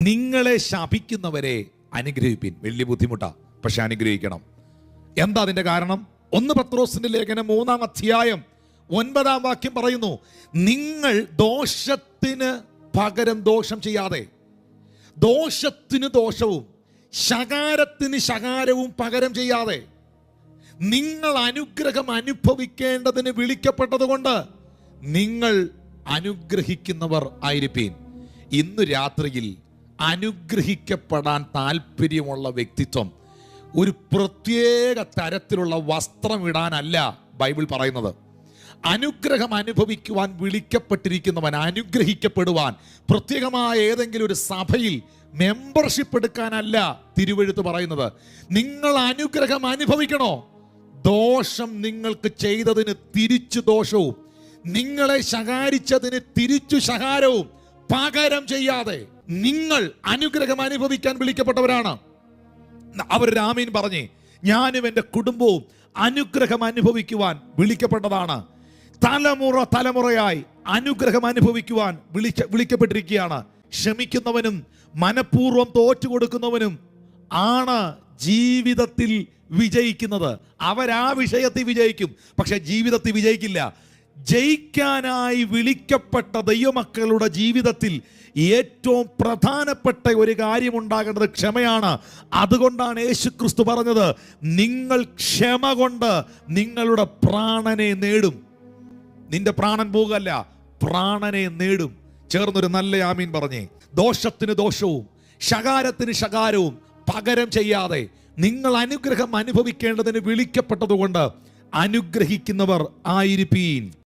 നിങ്ങളെ ശപിക്കുന്നവരെ അനുഗ്രഹിപ്പിൻ. വലിയ ബുദ്ധിമുട്ടാ, പക്ഷെ അനുഗ്രഹിക്കണം. എന്താ അതിന്റെ കാരണം? 1 പത്രോസിന്റെ ലേഖനം 3-ാം അധ്യായം 9-ാം വാക്യം പറയുന്നു, നിങ്ങൾ ദോഷത്തിന് പകരം ദോഷം ചെയ്യാതെ, ദോഷത്തിന് ദോഷവും ശകാരത്തിന് ശകാരവും പകരം ചെയ്യാതെ, നിങ്ങൾ അനുഗ്രഹം അനുഭവിക്കേണ്ടതിന് വിളിക്കപ്പെട്ടത് കൊണ്ട് നിങ്ങൾ അനുഗ്രഹിക്കുന്നവർ ആയിരിപ്പീൻ. ഇന്ന് രാത്രിയിൽ അനുഗ്രഹിക്കപ്പെടാൻ താല്പര്യമുള്ള വ്യക്തിത്വം ഒരു പ്രത്യേക തരത്തിലുള്ള വസ്ത്രം ഇടാനല്ല ബൈബിൾ പറയുന്നത്. അനുഗ്രഹം അനുഭവിക്കുവാൻ വിളിക്കപ്പെട്ടിരിക്കുന്നവൻ, അനുഗ്രഹിക്കപ്പെടുവാൻ പ്രത്യേകമായ ഏതെങ്കിലും ഒരു സഭയിൽ മെമ്പർഷിപ്പ് എടുക്കാനല്ല തിരുവെഴുത്ത് പറയുന്നത്. നിങ്ങൾ അനുഗ്രഹം അനുഭവിക്കണോ? ദോഷം നിങ്ങൾക്ക് ചെയ്തതിന് തിരിച്ചു ദോഷവും, നിങ്ങളെ ശകാരിച്ചതിന് തിരിച്ചു ശകാരവും പകരം ചെയ്യാതെ നിങ്ങൾ അനുഗ്രഹം അനുഭവിക്കാൻ വിളിക്കപ്പെട്ടവരാണ്. അവരൊരു ആമീൻ പറഞ്ഞേ. ഞാനും എൻ്റെ കുടുംബവും അനുഗ്രഹം അനുഭവിക്കുവാൻ വിളിക്കപ്പെട്ടതാണ്. തലമുറ തലമുറയായി അനുഗ്രഹം അനുഭവിക്കുവാൻ വിളിക്കപ്പെട്ടിരിക്കുകയാണ്. ക്ഷമിക്കുന്നവനും മനഃപൂർവ്വം തോറ്റു കൊടുക്കുന്നവനും ആണ് ജീവിതത്തിൽ വിജയിക്കുന്നത്. അവരാ വിഷയത്തിൽ വിജയിക്കും, പക്ഷെ ജീവിതത്തിൽ വിജയിക്കില്ല. ജയിക്കാനായി വിളിക്കപ്പെട്ട ദൈവമക്കളുടെ ജീവിതത്തിൽ ഏറ്റവും പ്രധാനപ്പെട്ട ഒരു കാര്യമുണ്ടാകേണ്ടത് ക്ഷമയാണ്. അതുകൊണ്ടാണ് യേശുക്രിസ്തു പറഞ്ഞത്, നിങ്ങൾ ക്ഷമ കൊണ്ട് നിങ്ങളുടെ പ്രാണനെ നേടും. നിന്റെ പ്രാണൻ പോകുകയല്ല, പ്രാണനെ നേടും. ചേർന്നൊരു നല്ല ആമീൻ പറഞ്ഞേ. ദോഷത്തിന് ദോഷവും ശകാരത്തിന് ശകാരവും പകരം ചെയ്യാതെ നിങ്ങൾ അനുഗ്രഹം അനുഭവിക്കേണ്ടതിന് വിളിക്കപ്പെട്ടതുകൊണ്ട് അനുഗ്രഹിക്കുന്നവർ ആയിരിപ്പീൻ.